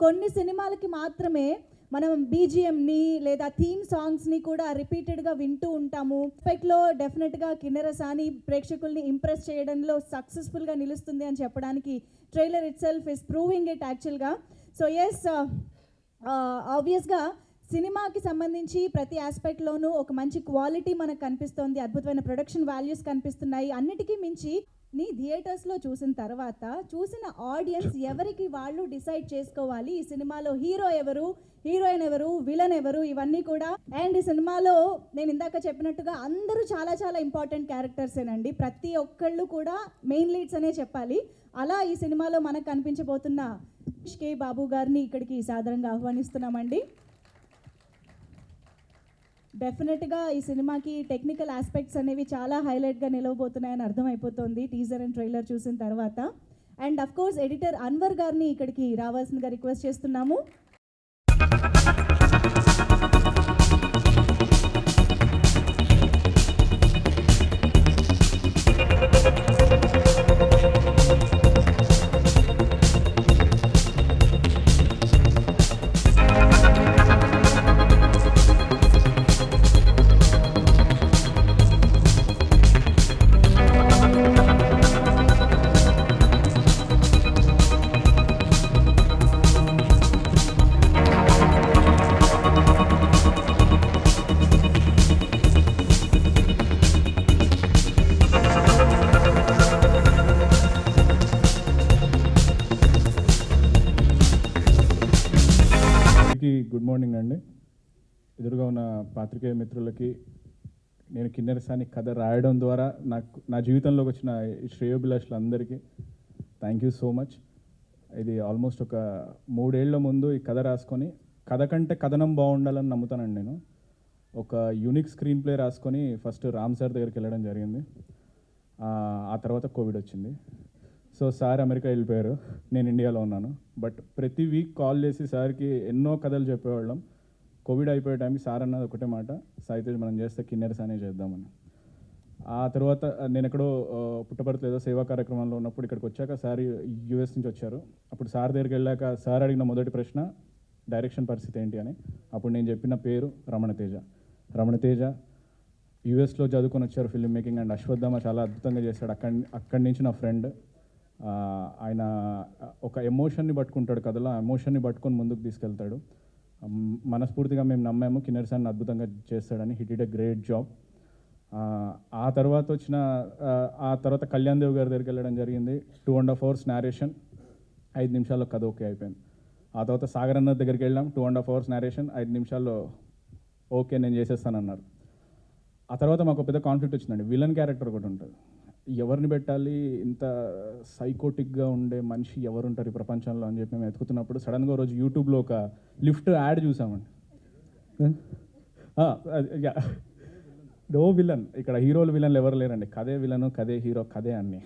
కొన్ని సినిమాలకి మాత్రమే మనం బీజిఎంని లేదా థీమ్ సాంగ్స్ని కూడా రిపీటెడ్గా వింటూ ఉంటాము. ఎఫెక్ట్లో డెఫినెట్గా కిన్నెరసాని ప్రేక్షకుల్ని ఇంప్రెస్ చేయడంలో సక్సెస్ఫుల్గా నిలుస్తుంది అని చెప్పడానికి trailer it self is proving it యాక్చువల్గా. సో ఎస్, ఆబ్వియస్గా సినిమాకి సంబంధించి ప్రతి ఆస్పెక్ట్లోనూ ఒక మంచి క్వాలిటీ మనకు కనిపిస్తోంది, అద్భుతమైన ప్రొడక్షన్ వాల్యూస్ కనిపిస్తున్నాయి. అన్నిటికీ మించి నీ థియేటర్స్లో చూసిన తర్వాత చూసిన ఆడియన్స్ ఎవరికి వాళ్ళు డిసైడ్ చేసుకోవాలి ఈ సినిమాలో హీరో ఎవరు, హీరోయిన్ ఎవరు, విలన్ ఎవరు, ఇవన్నీ కూడా. అండ్ ఈ సినిమాలో నేను ఇందాక చెప్పినట్టుగా అందరూ చాలా చాలా ఇంపార్టెంట్ క్యారెక్టర్సేనండి. ప్రతి ఒక్కళ్ళు కూడా మెయిన్ లీడ్స్ అనే చెప్పాలి. అలా ఈ సినిమాలో మనకు కనిపించబోతున్న కే బాబు గారిని ఇక్కడికి సాదరంగా ఆహ్వానిస్తున్నామండి. డెఫినెట్గా ఈ సినిమాకి టెక్నికల్ ఆస్పెక్ట్స్ అనేవి చాలా హైలైట్గా నిలవబోతున్నాయని అర్థమైపోతుంది టీజర్ అండ్ ట్రైలర్ చూసిన తర్వాత. And of course editor Anwar గారిని ఇక్కడికి రావాల్సిందిగా రిక్వెస్ట్ చేస్తున్నాము. గుడ్ మార్నింగ్ అండి. ఎదురుగా ఉన్న పాత్రికేయ మిత్రులకి, నేను కిన్నెరసాని కథ రాయడం ద్వారా నా జీవితంలోకి వచ్చిన శ్రేయోభిలాషులందరికీ థ్యాంక్ యూ సో మచ్. ఇది ఆల్మోస్ట్ ఒక 3 ఏళ్ల ముందు ఈ కథ రాసుకొని, కథ కంటే కథనం బాగుండాలని నమ్ముతానండి నేను. ఒక యూనిక్ స్క్రీన్ ప్లే రాసుకొని ఫస్ట్ రామ్ సార్ దగ్గరికి వెళ్ళడం జరిగింది. ఆ తర్వాత కోవిడ్ వచ్చింది. సో సార్ అమెరికా వెళ్ళిపోయారు, నేను ఇండియాలో ఉన్నాను. బట్ ప్రతి వీక్ కాల్ చేసి సార్కి ఎన్నో కథలు చెప్పేవాళ్ళం. కోవిడ్ అయిపోయే టైంకి సార్ అన్నది ఒకటే మాట, సాయితేజ్ మనం చేస్తే కిన్నెరసానే చేద్దామని. ఆ తర్వాత నేను ఎక్కడో పుట్టపర్తిలో ఏదో సేవా కార్యక్రమంలో ఉన్నప్పుడు ఇక్కడికి వచ్చాక సార్ యూఎస్ నుంచి వచ్చారు. అప్పుడు సార్ దగ్గరికి వెళ్ళాక సార్ అడిగిన మొదటి ప్రశ్న డైరెక్షన్ పరిస్థితి ఏంటి అని. అప్పుడు నేను చెప్పిన పేరు రమణతేజ. రమణతేజ యూఎస్లో చదువుకొని వచ్చారు ఫిల్మ్ మేకింగ్, అండ్ అశ్వత్థామ చాలా అద్భుతంగా చేశాడు. అక్కడి నుంచి నా ఫ్రెండ్. ఆయన ఒక ఎమోషన్ని పట్టుకుంటాడు కథలో, ఆ ఎమోషన్ని పట్టుకొని ముందుకు తీసుకెళ్తాడు. మనస్ఫూర్తిగా మేము నమ్మాము కిన్నెరసాన్ని అద్భుతంగా చేస్తాడని. హి డిడ్ ఎ గ్రేట్ జాబ్. ఆ తర్వాత కళ్యాణ్ దేవ్ గారి దగ్గరికి వెళ్ళడం జరిగింది. 2.5 hours నేరేషన్, 5 నిమిషాల్లో కథ ఓకే అయిపోయింది. ఆ తర్వాత సాగర్ అన్న దగ్గరికి వెళ్ళాం, 2.5 hours నేరేషన్, 5 నిమిషాల్లో ఓకే నేను చేసేస్తానన్నారు. ఆ తర్వాత మాకు పెద్ద కాన్ఫ్లిక్ట్ వచ్చిందండి. విలన్ క్యారెక్టర్ ఒకటి ఉంటుంది, ఎవరిని పెట్టాలి, ఇంత సైకోటిక్గా ఉండే మనిషి ఎవరు ఉంటారు ఈ ప్రపంచంలో అని చెప్పి మేము ఎతుకుతున్నప్పుడు సడన్గా రోజు యూట్యూబ్లో ఒక లిఫ్ట్ యాడ్ చూసామండి. నో విలన్, ఇక్కడ హీరోలు విలన్లు ఎవరు లేరండి, కదే విలను, కదే హీరో, కదే అన్ని.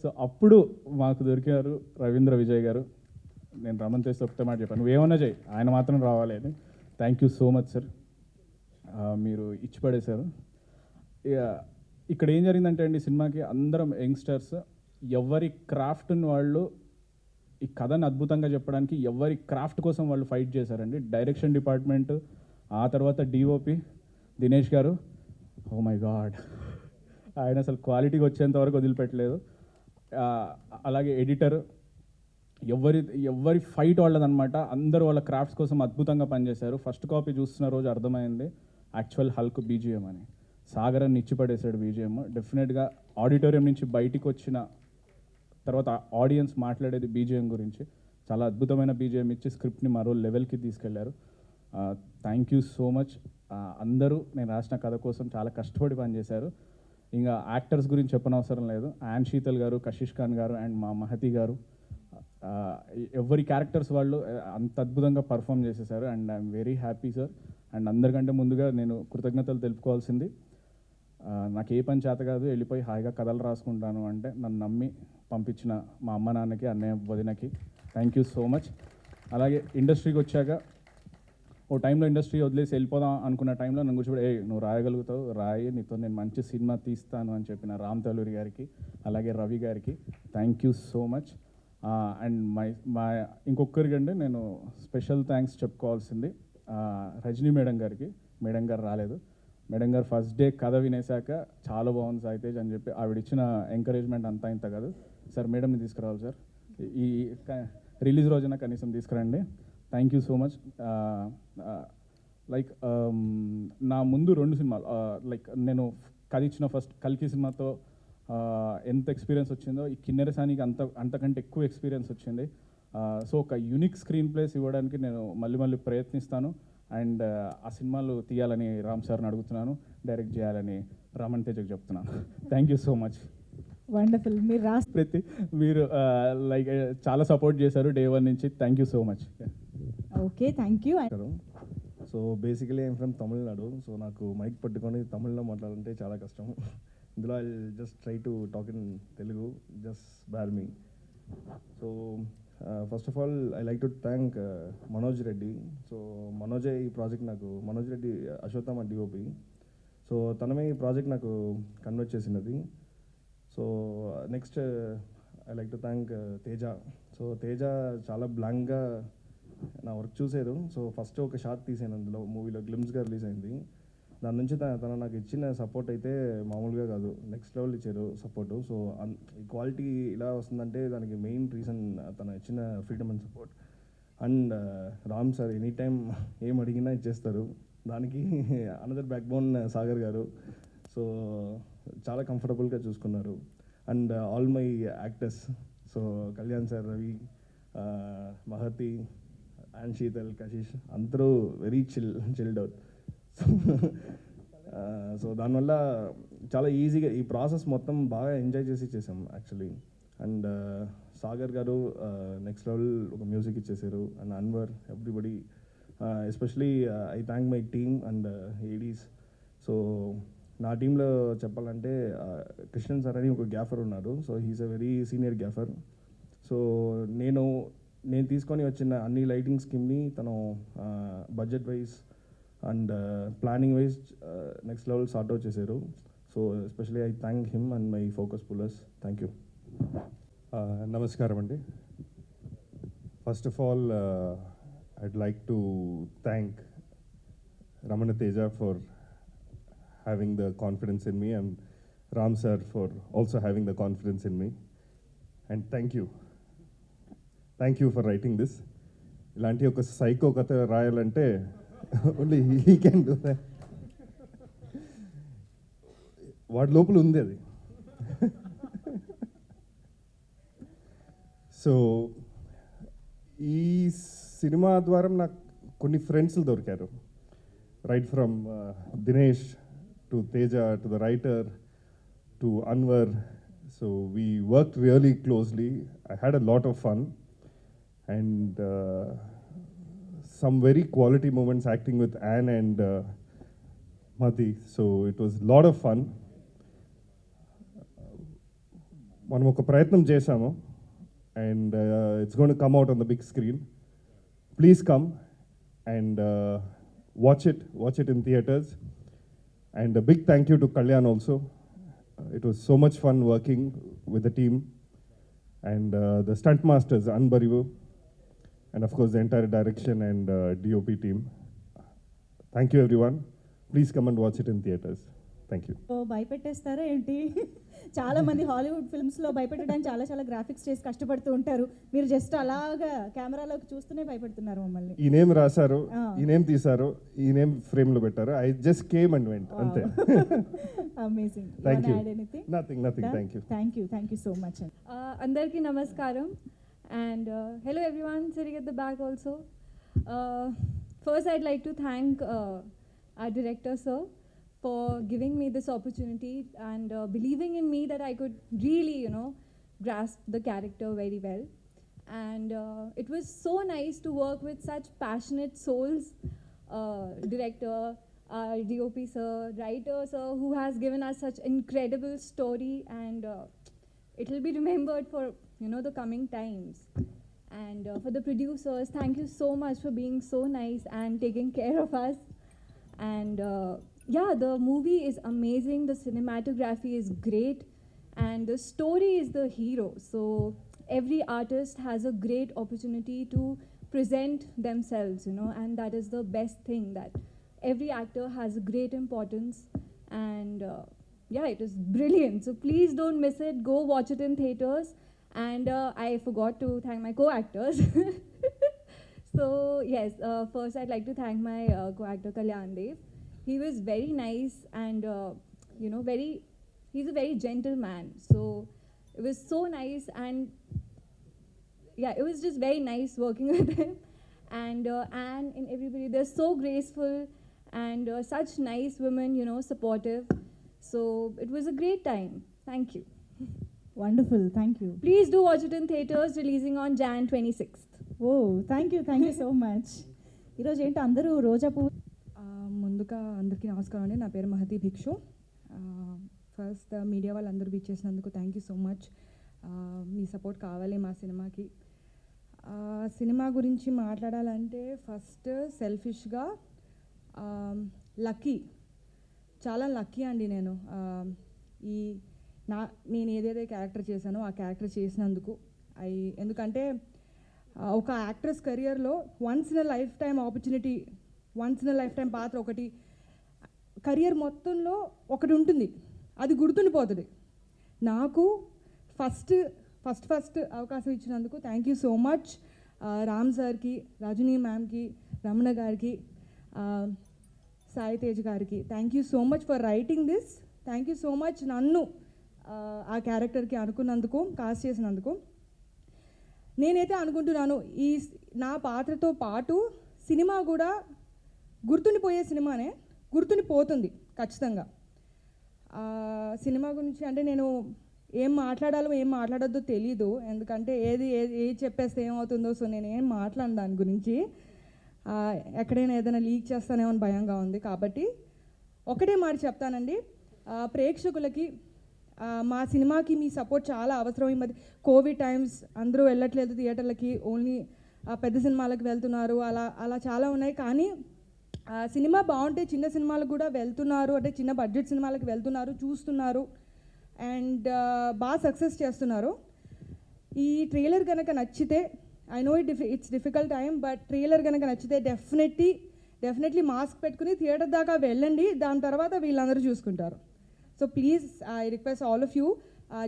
సో అప్పుడు మాకు దొరికారు రవీంద్ర విజయ్ గారు. నేను రమణ్ చేస్తే ఒకటే మాట చెప్పాను, నువ్వేమన్నా చేయి, ఆయన మాత్రం రావాలి అని. Thank you so much sir, మీరు ఇచ్చి పడేశారు. ఇక్కడ ఏం జరిగిందంటే అండి, సినిమాకి అందరం యంగ్స్టర్స్, ఎవరి క్రాఫ్ట్ని వాళ్ళు ఈ కథను అద్భుతంగా చెప్పడానికి ఎవరి క్రాఫ్ట్ కోసం వాళ్ళు ఫైట్ చేశారండి. డైరెక్షన్ డిపార్ట్మెంట్, ఆ తర్వాత డిఓపి దినేష్ గారు, ఓ మై గాడ్, ఆయన అసలు క్వాలిటీకి వచ్చేంత వరకు వదిలిపెట్టలేదు. అలాగే ఎడిటర్, ఎవరి ఫైట్ వాళ్ళదనమాట. అందరూ వాళ్ళ క్రాఫ్ట్స్ కోసం అద్భుతంగా పనిచేశారు. ఫస్ట్ కాపీ చూస్తున్న రోజు అర్థమైంది యాక్చువల్ హల్క్ బీజిఎం అని. సాగర్ అని ఇచ్చిపడేశాడు బీజిఎం. డెఫినెట్గా ఆడిటోరియం నుంచి బయటికి వచ్చిన తర్వాత ఆడియన్స్ మాట్లాడేది బీజిఎం గురించి. చాలా అద్భుతమైన బీజిఎం ఇచ్చి స్క్రిప్ట్ని మరో లెవెల్కి తీసుకెళ్లారు. Thank you so much. అందరూ నేను రాసిన కథ కోసం చాలా కష్టపడి పనిచేశారు. ఇంకా యాక్టర్స్ గురించి చెప్పనవసరం లేదు. యాన్ శీతల్ గారు, కషిష్ ఖాన్ గారు అండ్ మా మహతి గారు, ఎవరి క్యారెక్టర్స్ వాళ్ళు అంత అద్భుతంగా పర్ఫామ్ చేసేసారు. And I'm very happy sir. And అందరికంటే ముందుగా నేను కృతజ్ఞతలు తెలుపుకోవాల్సింది, నాకు ఏ పని చేత కాదు, వెళ్ళిపోయి హాయిగా కథలు రాసుకుంటాను అంటే నన్ను నమ్మి పంపించిన మా అమ్మ నాన్నకి, అన్నయ్య వదినకి థ్యాంక్ యూ సో మచ్. అలాగే ఇండస్ట్రీకి వచ్చాక ఓ టైంలో ఇండస్ట్రీ వదిలేసి వెళ్ళిపోదాం అనుకున్న టైంలో నన్ను కూర్చోబెట్టి, నువ్వు రాయగలుగుతావు, రాయి, నీతో నేను మంచి సినిమా తీస్తాను అని చెప్పిన రామ్ తలూరి గారికి, అలాగే రవి గారికి thank you so much. And మా ఇంకొకరికంటే నేను స్పెషల్ థ్యాంక్స్ చెప్పుకోవాల్సింది రజనీ మేడం గారికి. మేడం గారు రాలేదు. మేడం గారు ఫస్ట్ డే కథ వినేశాక చాలా బాగుంది సాయితేజ్ అని చెప్పి ఆవిడ ఇచ్చిన ఎంకరేజ్మెంట్ అంతా ఇంత కాదు. సార్ మేడంని తీసుకురావాలి సార్, ఈ రిలీజ్ రోజున కనీసం తీసుకురండి. Thank you so much. Like నా ముందు 2 సినిమాలు లైక్ నేను కథ ఇచ్చిన ఫస్ట్ కల్కి సినిమాతో ఎంత ఎక్స్పీరియన్స్ వచ్చిందో ఈ కిన్నెరసానికి అంతకంటే ఎక్కువ ఎక్స్పీరియన్స్ వచ్చింది. సో ఒక యూనిక్ స్క్రీన్ ప్లేస్ ఇవ్వడానికి నేను మళ్ళీ ప్రయత్నిస్తాను. అండ్ ఆ సినిమాలు తీయాలని రామ్ సార్ని అడుగుతున్నాను, డైరెక్ట్ చేయాలని రమణ్ తేజకి చెప్తున్నాను. Thank you so much. Wonderful. మీరు లైక్ చాలా సపోర్ట్ చేశారు డే 1 నుంచి. Thank you so much. Okay, thank you. So basically I'm from Tamil Nadu. So నాకు మైక్ పట్టుకొని తమిళ్లో మాట్లాడాలంటే చాలా కష్టం. ఇందులో I just try to talk in Telugu, just bear me. So first of all I like to thank Manoj Reddy. So మనోజే ఈ project నాకు, మనోజ్ రెడ్డి అశ్వత్థామ డిఓపి. సో తనమే ఈ ప్రాజెక్ట్ నాకు కన్వర్ట్ చేసినది. So next I like to thank Teja. So Teja చాలా బ్లాంక్గా నా వర్క్ చూసారు. సో ఫస్ట్ ఒక షాట్ తీసాను అందులో, మూవీలో గ్లిమ్స్గా రిలీజ్ అయింది. దాని నుంచి తను నాకు ఇచ్చిన సపోర్ట్ అయితే మామూలుగా కాదు, నెక్స్ట్ లెవెల్ ఇచ్చారు సపోర్టు. సో ఈ క్వాలిటీ ఇలా వస్తుందంటే దానికి మెయిన్ రీజన్ తను ఇచ్చిన freedom and support. And Ram sir any time ఏం అడిగినా ఇచ్చేస్తారు. దానికి అనదర్ బ్యాక్ బోన్ సాగర్ గారు. సో చాలా కంఫర్టబుల్గా చూసుకున్నారు. And all my actors, so Kalyan sir, Ravi, Mahathi and Sheetal, Kashish అందరూ వెరీ చిల్డ్ అవుట్. సో దానివల్ల చాలా ఈజీగా ఈ ప్రాసెస్ మొత్తం బాగా ఎంజాయ్ చేసి చేసాం actually. And Sagar garu next level ఒక మ్యూజిక్ ఇచ్చేసారు. And Anwar, everybody, especially I thank my team and ADs. So నా టీంలో చెప్పాలంటే కృష్ణన్ సార్ అని ఒక గ్యాఫర్ ఉన్నారు. So he's a very senior gaffer. So నేను తీసుకొని వచ్చిన అన్ని లైటింగ్ స్కీమ్ని తను budget wise and planning wise next level sort out చేశారు. So especially I thank him and my focus pullers. Thank you. నమస్కారం అండి. First of all I'd like to thank Ramana Teja for having the confidence in me, and Ram sir for also having the confidence in me. And thank you for writing this. ఇలాంటి ఒక psycho కథ రాయాలంటే only he can do that. వాడి లోపల ఉంది అది. So ఈ cinema ద్వారా నాకు కొన్ని ఫ్రెండ్స్ దొరికారు. Right from Dinesh to Teja, to the writer, to Anwar. So we worked really closely. I had a lot of fun and some very quality moments acting with Anne and Madhi. So it was a lot of fun. మనం ఒక ప్రయత్నం చేశాము and it's going to come out on the big screen. Please come and watch it in theaters. And a big thank you to Kalyan also. It was so much fun working with the team and the stunt masters, Anbarivu, and of course the entire direction and DOP team. Thank you everyone. Please come and watch it in theaters. Thank you. భయపెట్టేస్తారా ఏంటి? చాలా మంది Hollywood ఫిల్మ్స్లో భయపెట్టడానికి చాలా graphics చేసి కష్టపడుతూ ఉంటారు. మీరు just అలాగా కెమెరాలోకి చూస్తూనే భయపెడుతున్నారు మమ్మల్ని. ఈ నేమ్ రాశారు, ఈ నేమ్ తీశారు, ఈ నేమ్ ఫ్రేమ్లో పెట్టారు. I just came and went అంతే. Amazing. Thank you. Nothing. Thank you so much. Andarki namaskaram and hello everyone sitting at the back also. First I'd like to thank our director sir for giving me this opportunity and believing in me that I could really, grasp the character very well. And it was so nice to work with such passionate souls, director, DOP sir, writer sir, who has given us such incredible story, and it will be remembered for, the coming times. And for the producers, thank you so much for being so nice and taking care of us. And yeah, the movie is amazing, the cinematography is great, and the story is the hero. So every artist has a great opportunity to present themselves, you know, and that is the best thing, that every actor has a great importance. And yeah, it is brilliant. So please don't miss it. Go watch it in theaters. And I forgot to thank my co-actors. So yes, first I'd like to thank my co-actor Kalyan Dev. He was very nice, and you know, he's a very gentle man. So it was so nice, and yeah, it was just very nice working with him. And Anne and everybody, they're so graceful, and such nice women, you know, supportive. So it was a great time. Thank you. Wonderful, thank you. Please do watch it in theaters, releasing on Jan 26th. Oh thank you so much. ఈరోజు ఏంటో అందరూ రోజా పువ్వు. ముందుగా అందరికీ నమస్కారం అండి. నా పేరు మహతి భిక్షు. ఫస్ట్ మీడియా వాళ్ళందరూ ఇచ్చేసినందుకు థ్యాంక్ యూ సో మచ్. మీ సపోర్ట్ కావాలి మా సినిమాకి. సినిమా గురించి మాట్లాడాలంటే ఫస్ట్ సెల్ఫిష్గా లక్కీ, చాలా లక్కీ అండి నేను. ఈ నేను ఏదైతే క్యారెక్టర్ చేశానో ఆ క్యారెక్టర్ చేసినందుకు ఎందుకంటే ఒక యాక్ట్రెస్ కెరియర్లో once in a life time opportunity, once in a life time పాత్ర ఒకటి కెరియర్ మొత్తంలో ఒకటి ఉంటుంది, అది గుర్తుండిపోతుంది. నాకు ఫస్ట్ అవకాశం ఇచ్చినందుకు thank you so much Ram సార్కి, రజనీ మ్యామ్కి, రమణ గారికి, సాయి తేజ్ గారికి thank you so much for writing this. Thank you so much నన్ను ఆ క్యారెక్టర్కి అనుకున్నందుకు, కాస్ట్ చేసినందుకు. నేనైతే అనుకుంటున్నాను ఈ నా పాత్రతో పాటు సినిమా కూడా గుర్తుండిపోయే సినిమానే, గుర్తుండిపోతుంది ఖచ్చితంగా. సినిమా గురించి అంటే నేను ఏం మాట్లాడాలో ఏం మాట్లాడొద్దో తెలీదు, ఎందుకంటే ఏది చెప్పేస్తే ఏమవుతుందో. సో నేను ఏం మాట్లాడను దాని గురించి. ఎక్కడైనా ఏదైనా లీక్ చేస్తానేమో అని భయంగా ఉంది. కాబట్టి ఒకటే మాట చెప్తానండి, ప్రేక్షకులకి మా సినిమాకి మీ సపోర్ట్ చాలా అవసరం. ఈ మధ్య కోవిడ్ టైమ్స్, అందరూ వెళ్ళట్లేదు థియేటర్లకి, ఓన్లీ పెద్ద సినిమాలకు వెళ్తున్నారు, అలా చాలా ఉన్నాయి. కానీ సినిమా బాగుంటే చిన్న సినిమాలకు కూడా వెళ్తున్నారు, అంటే చిన్న బడ్జెట్ సినిమాలకు వెళ్తున్నారు, చూస్తున్నారు, అండ్ బాగా సక్సెస్ చేస్తున్నారు. ఈ ట్రైలర్ కనుక నచ్చితే, I know it's difficult time, but trailer కనుక నచ్చితే డెఫినెట్లీ మాస్క్ పెట్టుకుని థియేటర్ దాకా వెళ్ళండి. దాని తర్వాత వీళ్ళందరూ చూసుకుంటారు. So please I request all of you,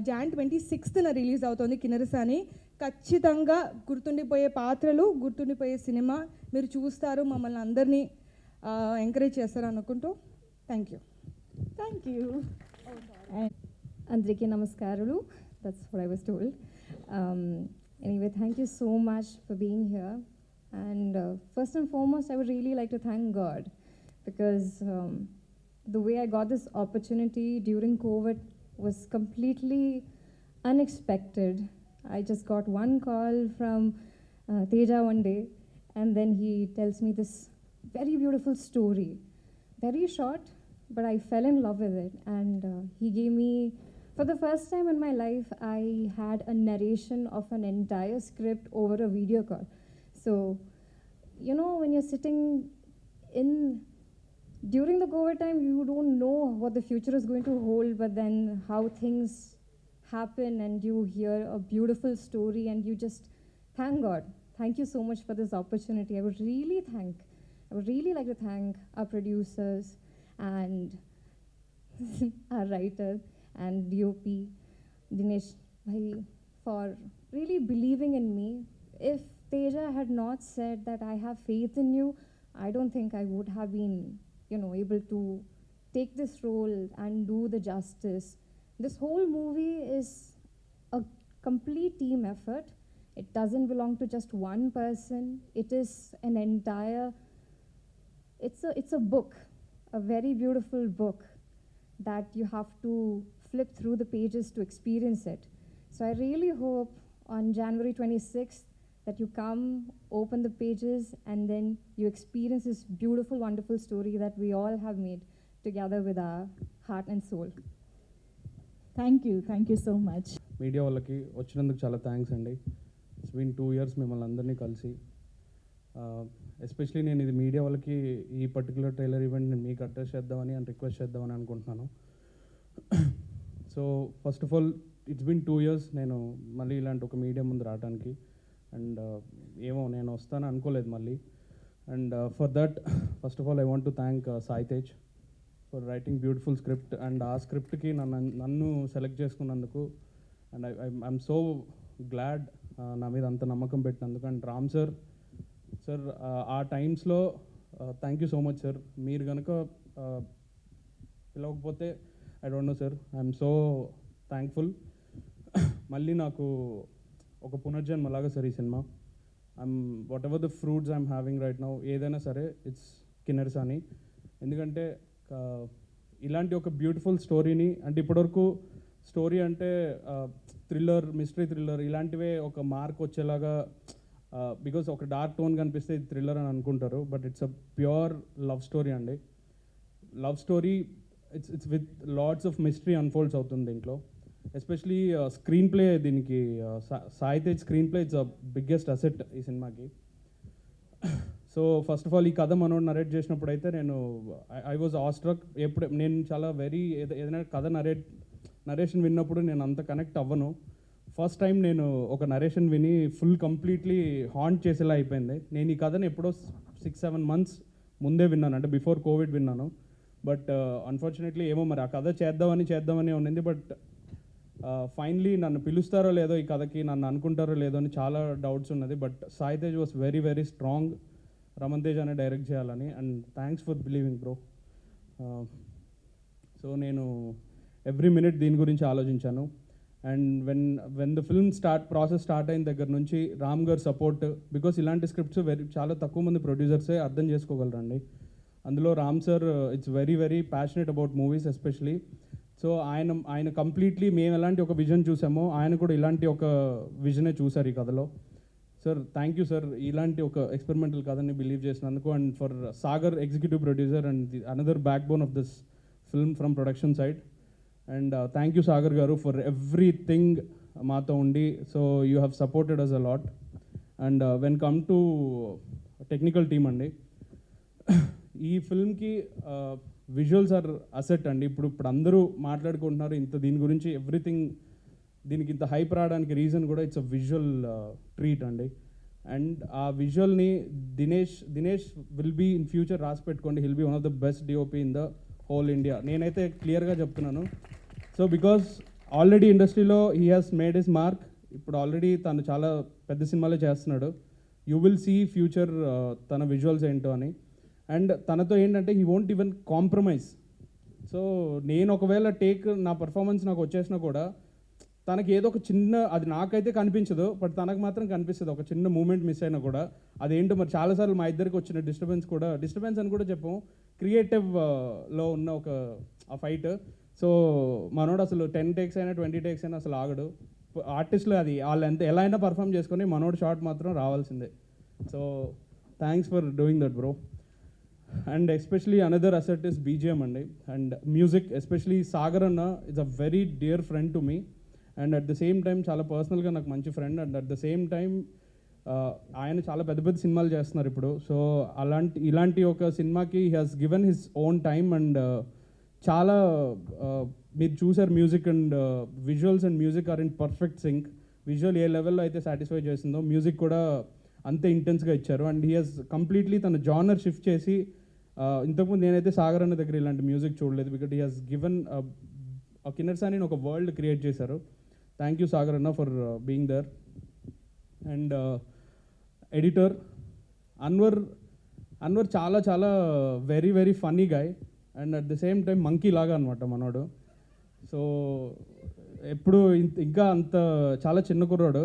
Jan 26th release అవుతుంది కిన్నెరసాని. ఖచ్చితంగా గుర్తుండిపోయే పాత్రలు, గుర్తుండిపోయే సినిమా మీరు చూస్తారు, మమ్మల్ని అందరినీ ఎంకరేజ్ చేస్తారు అనుకుంటూ thank you. Andriki Namaskaralu. That's what I was told. Anyway, thank you so much for being here. And first and foremost, I would really like to thank God, because the way I got this opportunity during COVID was completely unexpected. I just got one call from Teja one day, and then he tells me this very beautiful story. Very short, but I fell in love with it. And he gave me, for the first time in my life, I had a narration of an entire script over a video call. So, you know, when you're sitting during the COVID time, you don't know what the future is going to hold, but then how things happen and you hear a beautiful story and you just thank God. Thank you so much for this opportunity. I would really like to thank our producers and our writer and DOP, Dinesh Bhai, for really believing in me. If Teja had not said that I have faith in you, I don't think I would have been, you know, able to take this role and do the justice. This whole movie is a complete team effort. It doesn't belong to just one person. It is an entire, it's a book, a very beautiful book that you have to flip through the pages to experience it. So I really hope on January 26th that you come, open the pages, and then you experience this beautiful, wonderful story that we all have made together with our heart and soul. Thank you so much. Media వాళ్ళకి వచ్చినందుకు చాలా thanks అండి. It's been 2 years మిమ్మల్ని అందరినీ కలిసి. Especially నేను ఇది media వాళ్ళకి ఈ పర్టికులర్ ట్రైలర్ ఈవెంట్ నేను మీకు అడ్రస్ చేద్దామని అండ్ రిక్వెస్ట్ చేద్దామని అనుకుంటున్నాను. So first of all it's been 2 years నేను మళ్ళీ ఇలాంటి ఒక మీడియా ముందు రావడానికి. అండ్ ఏమో నేను వస్తాను అనుకోలేదు మళ్ళీ. And for that first of all I want to thank Sai Tej for writing beautiful script. And ఆ స్క్రిప్ట్కి నన్ను సెలెక్ట్ చేసుకున్నందుకు. అండ్ ఐఎమ్ సో గ్లాడ్ నా మీద అంత నమ్మకం పెట్టినందుకు. అండ్ రామ్ సార్ ఆ టైమ్స్లో thank you so much sir. మీరు కనుక పిలవకపోతే I don't know sir. I'm so thankful. మళ్ళీ నాకు ఒక పునర్జన్మలాగా సార్ ఈ cinema. Whatever the fruits I'm having right now, ఏదైనా సరే ఇట్స్ కిన్నెరసాని. ఎందుకంటే ఇలాంటి ఒక బ్యూటిఫుల్ స్టోరీని, అంటే ఇప్పటివరకు స్టోరీ అంటే థ్రిల్లర్, మిస్టరీ థ్రిల్లర్ ఇలాంటివే ఒక మార్క్ వచ్చేలాగా, బికాస్ ఒక డార్క్ టోన్ కనిపిస్తే ఇది థ్రిల్లర్ అని అనుకుంటారు, but it's a pure love story అండి. Love story it's with lots of mystery unfolds అవుతుంది దీంట్లో. ఎస్పెషలీ స్క్రీన్ ప్లే, దీనికి Sai Tej screenplay it's a biggest asset ఈ సినిమాకి. సో ఫస్ట్ ఆఫ్ ఆల్ ఈ కథ మనోడు నరేట్ చేసినప్పుడు అయితే నేను ఐ వాజ్ ఆస్ట్రక్. ఎప్పుడు నేను చాలా ఏదైనా కథ నరేషన్ విన్నప్పుడు నేను అంత కనెక్ట్ అవ్వను. ఫస్ట్ టైం నేను ఒక నరేషన్ విని ఫుల్ కంప్లీట్లీ హాంట్ చేసేలా అయిపోయింది. నేను ఈ కథను ఎప్పుడో 6-7 months ముందే విన్నాను, అంటే బిఫోర్ కోవిడ్ విన్నాను. బట్ అన్ఫార్చునేట్లీ ఏమో మరి ఆ కథ చేద్దామని ఉన్నింది. బట్ ఫైనలీ నన్ను పిలుస్తారో లేదో ఈ కథకి, నన్ను అనుకుంటారో లేదో అని చాలా డౌట్స్ ఉన్నది. But Sai Tej was very very strong, Raman Tej అనే డైరెక్ట్ చేయాలని. And thanks for believing bro. So నేను ఎవ్రీ మినిట్ దీని గురించి ఆలోచించాను. And when the film process start అయిన దగ్గర నుంచి రామ్ గారు సపోర్ట్, బికాస్ ఇలాంటి స్క్రిప్ట్స్ చాలా తక్కువ మంది ప్రొడ్యూసర్సే అర్థం చేసుకోగలరండి. అందులో Ram sir it's very very passionate about movies especially. So ఆయన కంప్లీట్లీ మేము ఎలాంటి ఒక విజన్ చూసామో ఆయన కూడా ఇలాంటి ఒక విజనే చూసారు ఈ కథలో. సార్ థ్యాంక్ యూ సార్, ఇలాంటి ఒక ఎక్స్పెరిమెంటల్ కథని బిలీవ్ చేసినందుకు. And for Sagar executive producer and another backbone of this film from production side. And thank you Sagar garu for everything మాతో ఉండి. So you have supported us a lot. And when come to technical team అండి, ఈ ఫిల్మ్కి visuals are asset అండి. ఇప్పుడు అందరూ మాట్లాడుకుంటున్నారు ఇంత దీని గురించి, ఎవ్రీథింగ్ దీనికి ఇంత హైప్ రావడానికి రీజన్ కూడా ఇట్స్ అ విజువల్ ట్రీట్ అండి. అండ్ ఆ విజువల్ని Dinesh will be in future రాసి పెట్టుకోండి, he'll be one of the best DOP in the whole India. నేనైతే క్లియర్గా చెప్తున్నాను. సో బికాస్ ఆల్రెడీ ఇండస్ట్రీలో he has made his mark. ఇప్పుడు ఆల్రెడీ తను చాలా పెద్ద సినిమాలే చేస్తున్నాడు. యూ విల్ సీ ఫ్యూచర్ తన విజువల్స్ ఏంటో అని. అండ్ తనతో ఏంటంటే he won't even compromise. So నేను ఒకవేళ నా పర్ఫార్మెన్స్ నాకు వచ్చేసినా కూడా తనకి ఏదో ఒక చిన్న, అది నాకైతే కనిపించదు బట్ తనకు మాత్రం కనిపిస్తుంది, ఒక చిన్న మూమెంట్ మిస్ అయినా కూడా. అదేంటో మరి చాలాసార్లు మా ఇద్దరికి వచ్చిన డిస్టర్బెన్స్ అని కూడా చెప్పాము, క్రియేటివ్లో ఉన్న ఒక ఆ ఫైట్. సో మనోడు అసలు 10 takes అయినా 20 takes అయినా అసలు ఆగడు. ఆర్టిస్టులు అది వాళ్ళు ఎలా అయినా పర్ఫామ్ చేసుకొని మనోడు షాట్ మాత్రం రావాల్సిందే. So thanks for doing that bro. And especially another asset is BGM అండి. అండ్ మ్యూజిక్ ఎస్పెషలీ సాగర్ అన్న is a very dear friend to me. And at the same time చాలా పర్సనల్గా నాకు మంచి friend. And at the same time ఆయన చాలా పెద్ద పెద్ద సినిమాలు చేస్తున్నారు ఇప్పుడు. సో ఇలాంటి ఒక సినిమాకి he has given his own time. And చాలా మీరు చూసారు music and visuals and music are in perfect sync. Visual ఏ లెవెల్లో అయితే సాటిస్ఫై చేసిందో మ్యూజిక్ కూడా అంతే ఇంటెన్స్గా ఇచ్చారు. అండ్ హీ హాస్ కంప్లీట్లీ తన జానర్ షిఫ్ట్ చేసి, ఇంతకుముందు నేనైతే సాగర్ అన్న దగ్గర ఇలాంటి మ్యూజిక్ చూడలేదు. Because he has given Kinnerasani ఒక వరల్డ్ క్రియేట్ చేశారు. థ్యాంక్ యూ సాగర్ అన్న for being there. And editor Anwar చాలా చాలా very very funny guy. And at the same time monkey లాగా అనమాట మనోడు. సో ఎప్పుడు ఇంకా అంత చాలా చిన్న కుర్రాడు.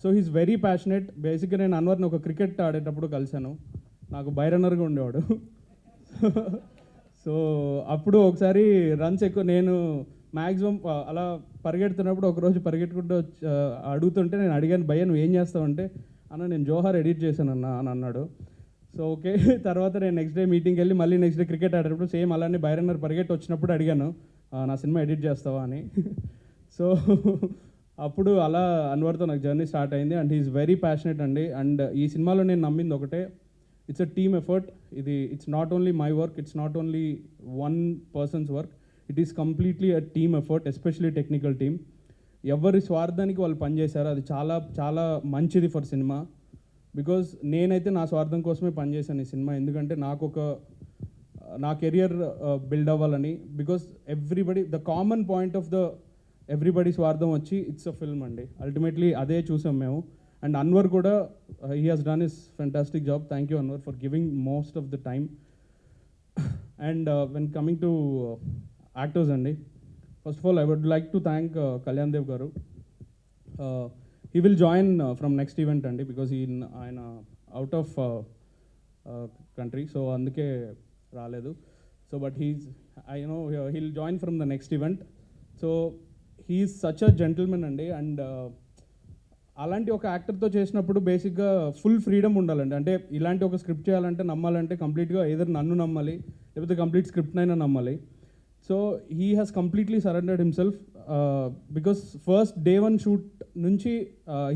So he's very passionate. బేసిక్గా నేను అన్వర్ని ఒక క్రికెట్ ఆడేటప్పుడు కలిశాను, నాకు బైరన్నర్గా ఉండేవాడు. సో అప్పుడు ఒకసారి రన్స్ ఎక్కువ, నేను మ్యాక్సిమం అలా పరిగెడుతున్నప్పుడు ఒకరోజు పరిగెట్టుకుంటూ అడుగుతుంటే నేను అడిగాను, భయ్య నువ్వు ఏం చేస్తావు అంటే, అన్న నేను జోహార్ ఎడిట్ చేశాను అన్న అని అన్నాడు. So okay. తర్వాత నేను నెక్స్ట్ డే మీటింగ్కి వెళ్ళి మళ్ళీ నెక్స్ట్ డే క్రికెట్ ఆడేటప్పుడు సేమ్ అలానే బైరన్నర్ పరిగెట్టి వచ్చినప్పుడు అడిగాను, నా సినిమా ఎడిట్ చేస్తావా అని. సో అప్పుడు అలా అన్వర్తో నాకు జర్నీ స్టార్ట్ అయింది. అండ్ హీఈస్ వెరీ ప్యాషనెట్ అండి. అండ్ ఈ సినిమాలో నేను నమ్మింది ఒకటే, it's a team effort. It's not only my work, it's not only one persons work, it is completely a team effort, especially technical team. ఎవరి స్వార్థానికి వాళ్ళు పనిచేశారు, అది చాలా చాలా మంచిది ఫర్ సినిమా. బికాజ్ నేనైతే నా స్వార్థం కోసమే పనిచేశాను ఈ సినిమా, ఎందుకంటే నా కెరియర్ బిల్డ్ అవ్వాలని. Because everybody, the common point of the everybody స్వార్థం వచ్చి ఇట్స్ అ ఫిల్మ్ అండి. అల్టిమేట్లీ అదే చూసాం మేము. అండ్ అన్వర్ కూడా he has done his fantastic job. Thank you Anwar for giving most of the time. And when coming to actors అండి, first of all I would like to thank Kalyan Dev garu. He will join from next event అండి, because ఆయన out of country, so అందుకే రాలేదు. So but he'll join from the next event. So he's such a gentleman అండి. అండ్ అలాంటి ఒక యాక్టర్తో చేసినప్పుడు బేసిక్గా ఫుల్ ఫ్రీడమ్ ఉండాలండి. అంటే ఇలాంటి ఒక స్క్రిప్ట్ చేయాలంటే, నమ్మాలంటే కంప్లీట్గా ఏదర్ నన్ను నమ్మాలి, లేకపోతే కంప్లీట్ స్క్రిప్ట్నైనా నమ్మాలి. So he has completely surrendered himself, because first day 1 shoot నుంచి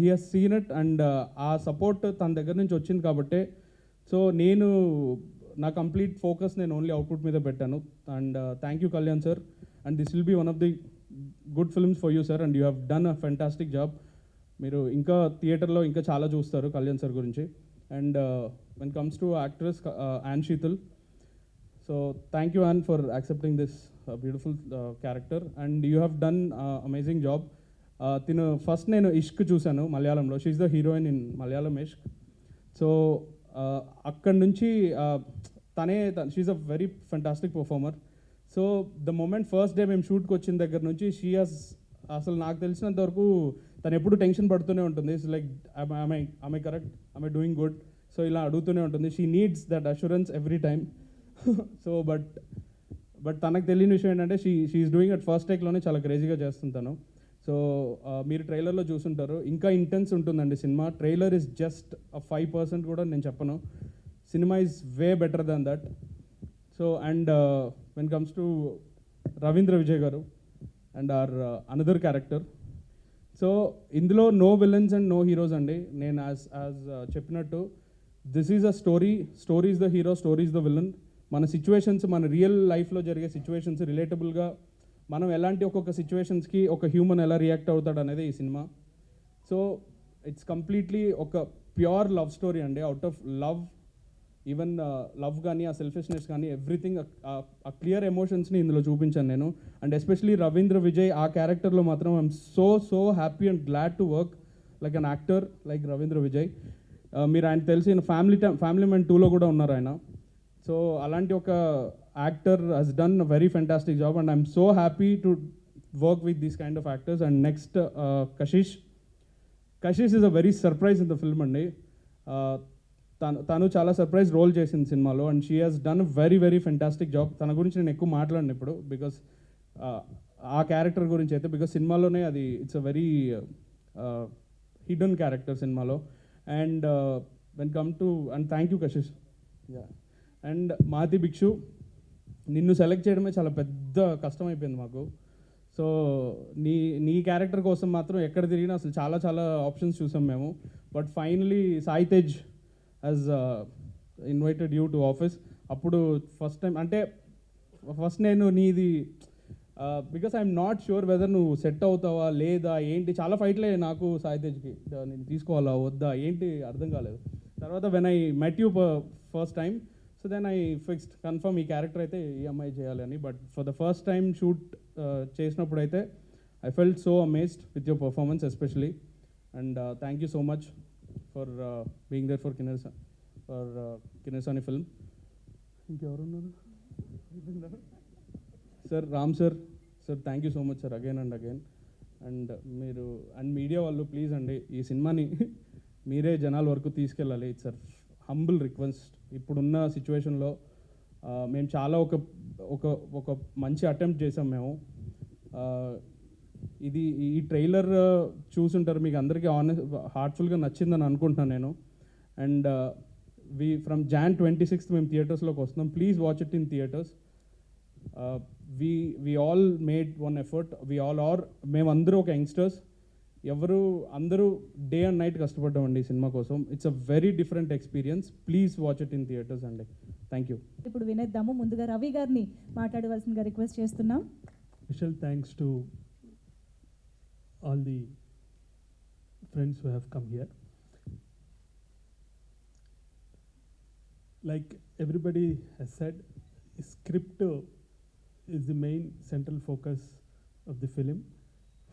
he has seen it. And ఆ సపోర్ట్ తన దగ్గర నుంచి వచ్చింది కాబట్టే సో నా కంప్లీట్ ఫోకస్ నేను ఓన్లీ అవుట్పుట్ మీద పెట్టాను. And thank you Kalyan sir. And this will be one of the good films for you sir, and you have done a fantastic job. మీరు ఇంకా థియేటర్లో ఇంకా చాలా చూస్తారు కళ్యాణ్ సార్ గురించి. And when comes to actress Ann Sheetal, so thank you Ann for accepting this beautiful character, and you have done amazing job. First నేను ఇష్క్ చూశాను మలయాళంలో, she's the heroine in Malayalam Ishq. So అక్కడి నుంచి she's a very fantastic performer. So the moment first day మేము షూట్కి వచ్చిన దగ్గర నుంచి అసలు నాకు తెలిసినంత వరకు తను ఎప్పుడు టెన్షన్ పడుతూనే ఉంటుంది. It's like I correct, I doing good, so ఇలా అడుగుతూనే ఉంటుంది. She needs that assurance every time. So but తనకు తెలియని విషయం ఏంటంటే షీఈస్ డూయింగ్ అట్ ఫస్ట్ టేక్లోనే చాలా క్రేజీగా చేస్తుంటాను. సో మీరు ట్రైలర్లో చూసుంటారు, ఇంకా ఇంటెన్స్ ఉంటుందండి సినిమా. ట్రైలర్ ఇస్ జస్ట్ 5% కూడా నేను చెప్పను. సినిమా is way better than that. So and when comes to Ravindra Vijay garu and another character. So ఇందులో no villains and no heroes అండి. నేను యాజ్ చెప్పినట్టు this is a story is the hero, story is the villain. మన situations, మన real లైఫ్లో జరిగే situations రిలేటబుల్గా మనం ఎలాంటి ఒక్కొక్క సిచ్యువేషన్స్కి ఒక హ్యూమన్ ఎలా రియాక్ట్ అవుతాడు అనేది ఈ సినిమా. సో ఇట్స్ కంప్లీట్లీ ఒక ప్యూర్ లవ్ స్టోరీ అండి. Out of love, even love కానీ ఆ సెల్ఫిష్నెస్ కానీ ఎవ్రీథింగ్, ఆ క్లియర్ ఎమోషన్స్ని ఇందులో చూపించాను నేను. అండ్ ఎస్పెషలీ రవీంద్ర విజయ్ ఆ క్యారెక్టర్లో మాత్రం I'm so happy and glad to work like an actor like Ravindra Vijay. మీరు ఆయన తెలిసి ఫ్యామిలీ మ్యాన్ 2లో కూడా ఉన్నారు ఆయన. సో అలాంటి ఒక actor has done a very fantastic job, and I'm so happy to work with these kind of actors. And next Kashish is a very surprise in the film అండి. తను చాలా సర్ప్రైజ్ రోల్ చేసింది సినిమాలో, and she has done very very fantastic job. తన గురించి నేను ఎక్కువ మాట్లాడను ఇప్పుడు, బికాస్ ఆ క్యారెక్టర్ గురించి అయితే, బికాస్ సినిమాలోనే అది it's a very hidden character సినిమాలో. And when come to and thank you Kashish. And Mathi Bhikshu, నిన్ను సెలెక్ట్ చేయడమే చాలా పెద్ద కష్టం అయిపోయింది మాకు. సో నీ క్యారెక్టర్ కోసం మాత్రం ఎక్కడ తిరిగినా అసలు చాలా చాలా ఆప్షన్స్ చూసాం మేము. But finally Sai Tej has invited you to office. అప్పుడు ఫస్ట్ టైం అంటే ఫస్ట్ నేను నీది because I'm not sure weather నువ్వు సెట్ అవుతావా లేదా ఏంటి, చాలా ఫైట్లే నాకు సాయి తేజ్కి, నేను తీసుకోవాలా వద్దా ఏంటి అర్థం కాలేదు. తర్వాత when I met you first time, so then I fixed confirm ఈ క్యారెక్టర్ అయితే ఈ అమ్మాయి చేయాలి అని. But for the first time shoot చేసినప్పుడు అయితే I felt so amazed with your performance especially. And thank you so much for being there for Kinnerasani film. ఇంకెవరున్నారు సార్? Ram sir thank you so much sir again and again. And మీరు అండ్ media వాళ్ళు please అండి ఈ సినిమాని మీరే జనాల వరకు తీసుకెళ్ళాలి. It's sir humble request. ఇప్పుడున్న సిచ్యువేషన్లో మేము చాలా ఒక మంచి అటెంప్ట్ చేసాం మేము. ఈ ట్రైలర్ చూసుంటారు, మీకు అందరికీ హార్ట్ఫుల్గా నచ్చిందని అనుకుంటున్నాను నేను. అండ్ ఫ్రమ్ Jan 26th మేము థియేటర్స్లోకి వస్తున్నాం. Please watch it in theatres. we all made one effort. మేమందరూ ఒక యంగ్స్టర్స్, అందరూ డే అండ్ నైట్ కష్టపడ్డామండి ఈ సినిమా కోసం. It's a very different experience. Please watch it in theatres అండి. Thank you. ఇప్పుడు వినేద్దాము. ముందుగా రవి గారిని మాట్లాడవలసిందిగా రిక్వెస్ట్ చేస్తున్నాం. Special thanks to all the friends who have come here. Like everybody has said, script is the main central focus of the film.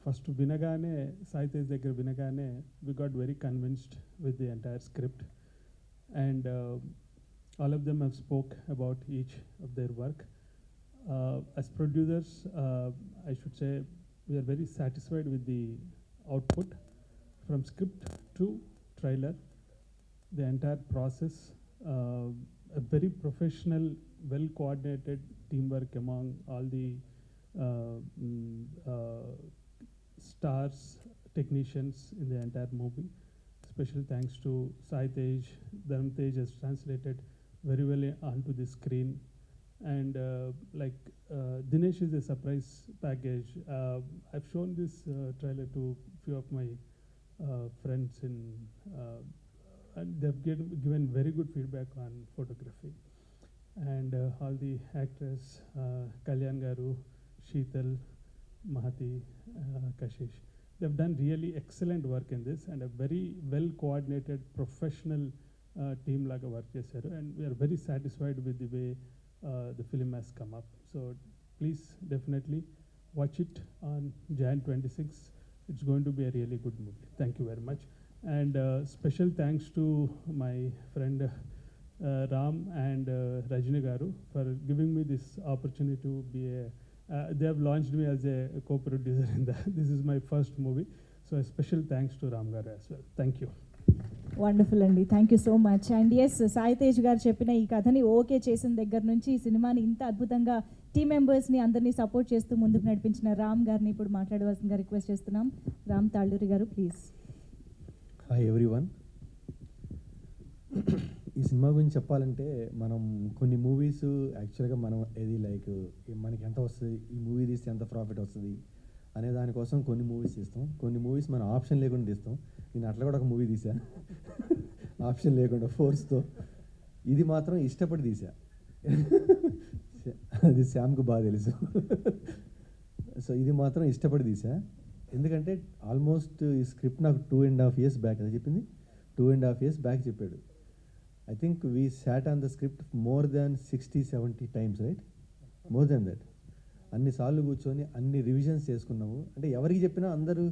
First Vinagane, Sai Tej దగ్గర Vinagane, we got very convinced with the entire script, and all of them have spoke about each of their work. As producers, I should say we are very satisfied with the output from script to trailer. The entire process, a very professional, well coordinated teamwork among all the stars, technicians in the entire movie. Special thanks to Sai Tej. Dharam Tej has translated very well onto the screen, and Dinesh is a surprise package. I've shown this trailer to few of my friends and they've given very good feedback on photography, and all the actors, Kalyan Garu, Sheetal, Mahati, Kashish, they've done really excellent work in this, and a very well coordinated professional team laga work chesaru, and we are very satisfied with the way the film has come up. So please definitely watch it on Jan 26. It's going to be a really good movie. Thank you very much, and special thanks to my friend Ram and Rajini Garu for giving me this opportunity to be they have launched me as a co-producer in that. This is my first movie, so a special thanks to Ram Garu as well. Thank you. Wonderful అండి, thank you so much. And yes, Sai Tej garu చెప్పిన ఈ కథని okay చేసిన దగ్గర నుంచి ఈ సినిమాని ఇంత అద్భుతంగా టీమ్ మెంబర్స్ని అందరినీ సపోర్ట్ చేస్తూ ముందుకు నడిపించిన రామ్ గారిని ఇప్పుడు మాట్లాడవలసిందిగా రిక్వెస్ట్ చేస్తున్నాం. రామ్ తాళ్ళూరి గారు, ప్లీజ్. Hi everyone. ఈ సినిమా గురించి చెప్పాలంటే మనం కొన్ని మూవీస్ యాక్చువల్గా మనం ఏది లైక్ మనకి ఎంత వస్తుంది, ఈ మూవీ తీస్తే ఎంత ప్రాఫిట్ వస్తుంది అనే దానికోసం కొన్ని మూవీస్ తీస్తాం. కొన్ని మూవీస్ మనం ఆప్షన్ లేకుండా తీస్తాం. నేను అట్లా కూడా ఒక మూవీ తీసా ఆప్షన్ లేకుండా, ఫోర్స్తో. ఇది మాత్రం ఇష్టపడి తీసా. అది శ్యామ్కు బాగా తెలుసు. సో ఇది మాత్రం ఇష్టపడి తీసా. ఎందుకంటే ఆల్మోస్ట్ ఈ స్క్రిప్ట్ నాకు 2.5 years బ్యాక్ అది చెప్పింది. 2.5 years బ్యాక్ చెప్పాడు. I think we sat on the script more than 60-70 times, right? More than that. అన్నిసార్లు కూర్చొని అన్ని రివిజన్స్ చేసుకున్నాము. అంటే ఎవరికి చెప్పినా అందరూ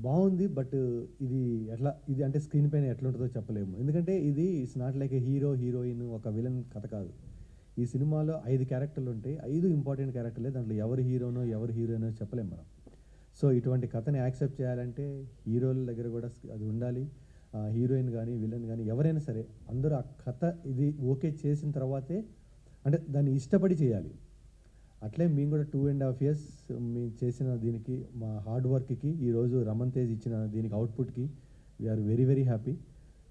బాగుంది, బట్ ఇది ఎట్లా, ఇది అంటే స్క్రీన్ పైన ఎట్లా ఉంటుందో చెప్పలేము. ఎందుకంటే ఇది it's not like A hero heroine ఒక విలన్ కథ కాదు. ఈ సినిమాలో 5 క్యారెక్టర్లు ఉంటాయి. 5 ఇంపార్టెంట్ క్యారెక్టర్లే. దాంట్లో ఎవరు హీరోనో ఎవరు హీరోయినో చెప్పలేము మనం. సో ఇటువంటి కథని యాక్సెప్ట్ చేయాలంటే హీరోల దగ్గర కూడా అది ఉండాలి. హీరోయిన్ కానీ విలన్ కానీ ఎవరైనా సరే అందరూ ఆ కథ ఇది ఓకే చేసిన తర్వాతే, అంటే దాన్ని ఇష్టపడి చేయాలి. అట్లే మేము కూడా 2.5 years మేము చేసిన దీనికి, మా హార్డ్ వర్క్కి ఈరోజు రమణ్ తేజ్ ఇచ్చిన దీనికి అవుట్పుట్కి వీఆర్ వెరీ వెరీ హ్యాపీ.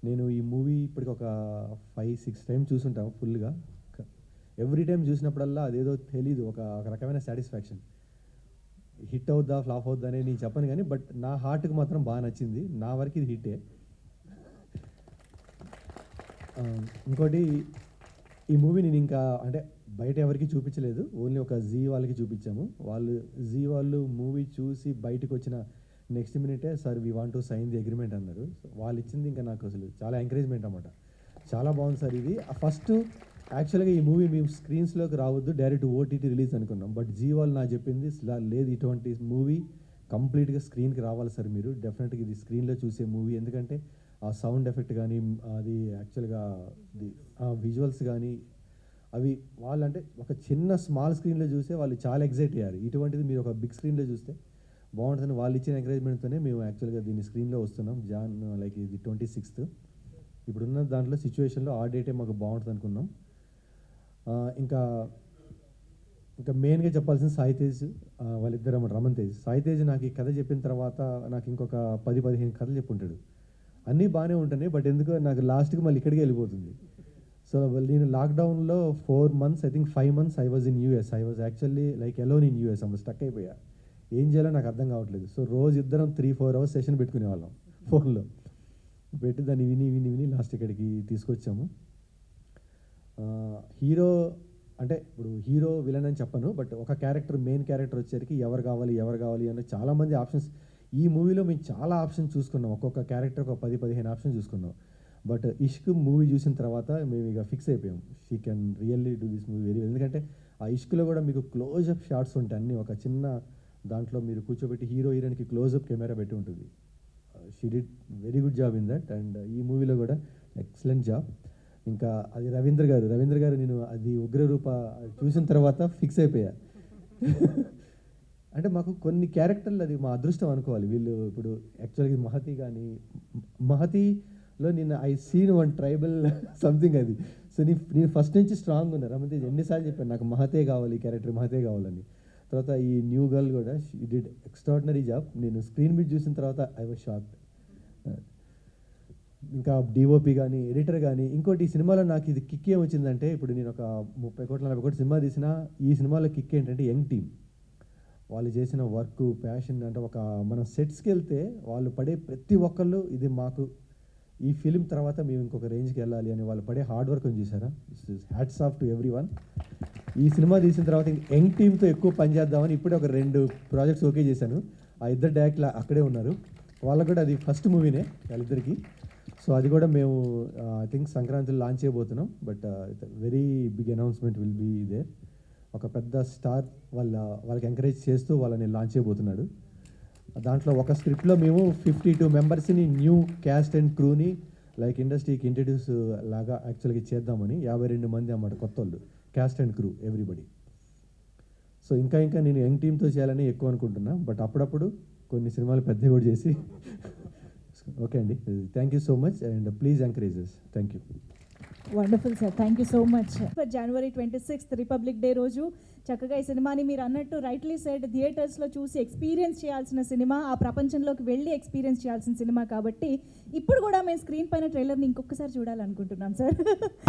నేను ఈ మూవీ ఇప్పటికి ఒక 5-6 times చూసుంటాము ఫుల్గా. ఎవ్రీ టైం చూసినప్పుడల్లా అదేదో తెలీదు, ఒక రకమైన సాటిస్ఫాక్షన్. హిట్ అవుద్దా ఫ్లాప్ అవుద్దా అనేది నేను చెప్పను కానీ, బట్ నా హార్ట్కి మాత్రం బాగా నచ్చింది. నా వరకు ఇది హిట్టే. ఇంకోటి, ఈ మూవీ నేను ఇంకా అంటే బయట ఎవరికి చూపించలేదు, ఓన్లీ ఒక జీ వాళ్ళకి చూపించాము. వాళ్ళు మూవీ చూసి బయటకు వచ్చిన నెక్స్ట్ మినిటే sir we want to sign the agreement అన్నారు. వాళ్ళు ఇచ్చింది ఇంకా నాకు అసలు చాలా ఎంకరేజ్మెంట్ అన్నమాట. చాలా బాగుంది సార్ ఇది. ఫస్ట్ యాక్చువల్గా ఈ మూవీ మేము స్క్రీన్స్లోకి రావద్దు, డైరెక్ట్ ఓటీటీ రిలీజ్ అనుకున్నాం. బట్ జీ వాళ్ళు నాకు చెప్పింది లేదు, ఇటువంటి మూవీ కంప్లీట్గా స్క్రీన్కి రావాలి సార్ మీరు, డెఫినెట్గా ఇది స్క్రీన్లో చూసే మూవీ. ఎందుకంటే ఆ సౌండ్ ఎఫెక్ట్ కానీ, అది యాక్చువల్గా విజువల్స్ కానీ, అవి వాళ్ళంటే ఒక చిన్న స్మాల్ స్క్రీన్లో చూస్తే వాళ్ళు చాలా ఎగ్జైట్ అయ్యారు. ఇటువంటిది మీరు ఒక బిగ్ స్క్రీన్లో చూస్తే బాగుంటుందని వాళ్ళు ఇచ్చిన ఎంకరేజ్మెంట్తోనే మేము యాక్చువల్గా దీన్ని స్క్రీన్లో వస్తున్నాం. లైక్ ఇది 26th. ఇప్పుడున్న దాంట్లో సిచ్యువేషన్లో ఆ డేటే మాకు బాగుంటుంది అనుకున్నాం. ఇంకా మెయిన్గా చెప్పాల్సిన సాయి తేజ్, వాళ్ళిద్దరు రమణ్ తేజ్. సాయి తేజ్ నాకు ఈ కథ చెప్పిన తర్వాత నాకు ఇంకొక 10-15 కథలు చెప్పుంటాడు. అన్నీ బాగానే ఉంటున్నాయి, బట్ ఎందుకో నాకు లాస్ట్కి మళ్ళీ ఇక్కడికి వెళ్ళిపోతుంది. సో నేను లాక్డౌన్లో 4 months, I think 5 months I was in US. I was actually like alone in US. అప్పుడు స్టక్ అయిపోయా. ఏం చేయాలో నాకు అర్థం కావట్లేదు. సో రోజు ఇద్దరం 3-4 hours సెషన్ పెట్టుకునేవాళ్ళం ఫోన్లో పెట్టి దాన్ని విని లాస్ట్ ఇక్కడికి తీసుకొచ్చాము. హీరో అంటే ఇప్పుడు హీరో విలన్ అని చెప్పను, బట్ ఒక క్యారెక్టర్ మెయిన్ క్యారెక్టర్ వచ్చేసరికి ఎవరు కావాలి అని చాలామంది ఆప్షన్స్. ఈ మూవీలో మేము చాలా ఆప్షన్ చూసుకున్నాం, ఒక్కొక్క క్యారెక్టర్ ఒక 10-15 ఆప్షన్ చూసుకున్నాం. బట్ ఇష్క్ మూవీ చూసిన తర్వాత మేము ఇక ఫిక్స్ అయిపోయాం, she can really do this movie very well. ఎందుకంటే ఆ ఇష్క్లో కూడా మీకు క్లోజప్ షాట్స్ ఉంటాయి అన్నీ, ఒక చిన్న దాంట్లో మీరు కూర్చోబెట్టి హీరోయిన్కి క్లోజప్ కెమెరా పెట్టి ఉంటుంది. She did very good job in that. And ఈ మూవీలో కూడా ఎక్సలెంట్ జాబ్. ఇంకా అది రవీంద్ర గారు నేను అది ఉగ్రరూప చూసిన తర్వాత ఫిక్స్ అయిపోయా. అంటే మాకు కొన్ని క్యారెక్టర్లు అది మా అదృష్టం అనుకోవాలి. వీళ్ళు ఇప్పుడు యాక్చువల్గా మహతిలో నేను I seen one tribal something అది. సో నేను ఫస్ట్ నుంచి స్ట్రాంగ్ ఉన్నా. రమతేజ్ ఎన్నిసార్లు చెప్పాను నాకు మహతే కావాలి, ఈ క్యారెక్టర్ మహతే కావాలని. తర్వాత ఈ న్యూ గర్ల్ కూడా షీ డిడ్ ఎక్స్ట్రాడినరీ జాబ్. నేను స్క్రీన్ మీద చూసిన తర్వాత ఐ వాజ్ షాక్డ్. ఇంకా డిఓపి కానీ ఎడిటర్ కానీ ఇంకోటి ఈ సినిమాలో నాకు ఇది కిక్ ఏమొచ్చిందంటే, ఇప్పుడు నేను ఒక 30 కోట్ల 40 కోట్ల సినిమా తీసిన ఈ సినిమాలో కిక్ ఏంటంటే యంగ్ టీమ్ వాళ్ళు చేసిన వర్క్ ప్యాషన్. అంటే ఒక మనం సెట్స్కి వెళ్తే వాళ్ళు పడే ప్రతి ఒక్కళ్ళు ఇది మాకు ఈ ఫిలిం తర్వాత మేము ఇంకొక రేంజ్కి వెళ్ళాలి అని వాళ్ళు పడే హార్డ్ వర్క్ అని చూసారా. Hats off to every one. ఈ సినిమా తీసిన తర్వాత యంగ్ టీమ్తో ఎక్కువ పని చేద్దామని ఇప్పుడే ఒక 2 ప్రాజెక్ట్స్ ఓకే చేశాను. ఆ ఇద్దరు డైరెక్ట్లు అక్కడే ఉన్నారు, వాళ్ళకు కూడా అది ఫస్ట్ మూవీనే వాళ్ళిద్దరికి. సో అది కూడా మేము ఐ థింక్ సంక్రాంతిలో లాంచ్ చేయబోతున్నాం. But very big announcement will be there. ఒక పెద్ద స్టార్ వాళ్ళకి ఎంకరేజ్ చేస్తూ వాళ్ళని లాంచ్ చేయబోతున్నాడు. దాంట్లో ఒక స్క్రిప్ట్లో మేము 52 మెంబర్స్ని న్యూ క్యాస్ట్ అండ్ క్రూని లైక్ ఇండస్ట్రీకి ఇంట్రడ్యూస్ లాగా యాక్చువల్గా చేద్దామని 52 మంది అన్నమాట కొత్త వాళ్ళు, caste and crew everybody. So ఇంకా నేను యంగ్ టీమ్తో చేయాలని ఎక్కువ అనుకుంటున్నా. బట్ అప్పుడప్పుడు కొన్ని సినిమాలు పెద్దవి కూడా చేసి ఓకే అండి. Thank you so much and please encourages. Thank you. Wonderful sir, thank you so much. January 26 republic day రోజు చక్కగా ఈ సినిమాని మీరు అన్నట్టు రైట్లీ సెడ్ థియేటర్స్లో చూసి ఎక్స్పీరియన్స్ చేయాల్సిన సినిమా, ఆ ప్రపంచంలోకి వెళ్ళి ఎక్స్పీరియన్స్ చేయాల్సిన సినిమా కాబట్టి ఇప్పుడు కూడా మేము స్క్రీన్ పైన ట్రైలర్ని ఇంకొకసారి చూడాలనుకుంటున్నాం sir.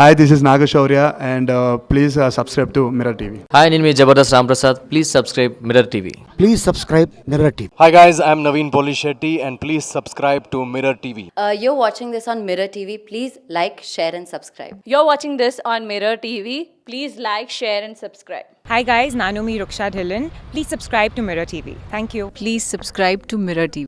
Hi, this is Naga Shaurya and please subscribe to Mirror TV. Hi, నేను మీ Jabardasth Ramprasad. Please subscribe Mirror TV. Please subscribe Mirror TV. Hi guys, I'm Naveen Polishetty and please subscribe to Mirror TV. You're watching this on Mirror TV. Please like, share and subscribe. You're watching this on Mirror TV. Please like, share and subscribe. Hi guys, Nanumi Ruksha Dhillon. Please subscribe to Mirror TV. Thank you. Please subscribe to Mirror TV.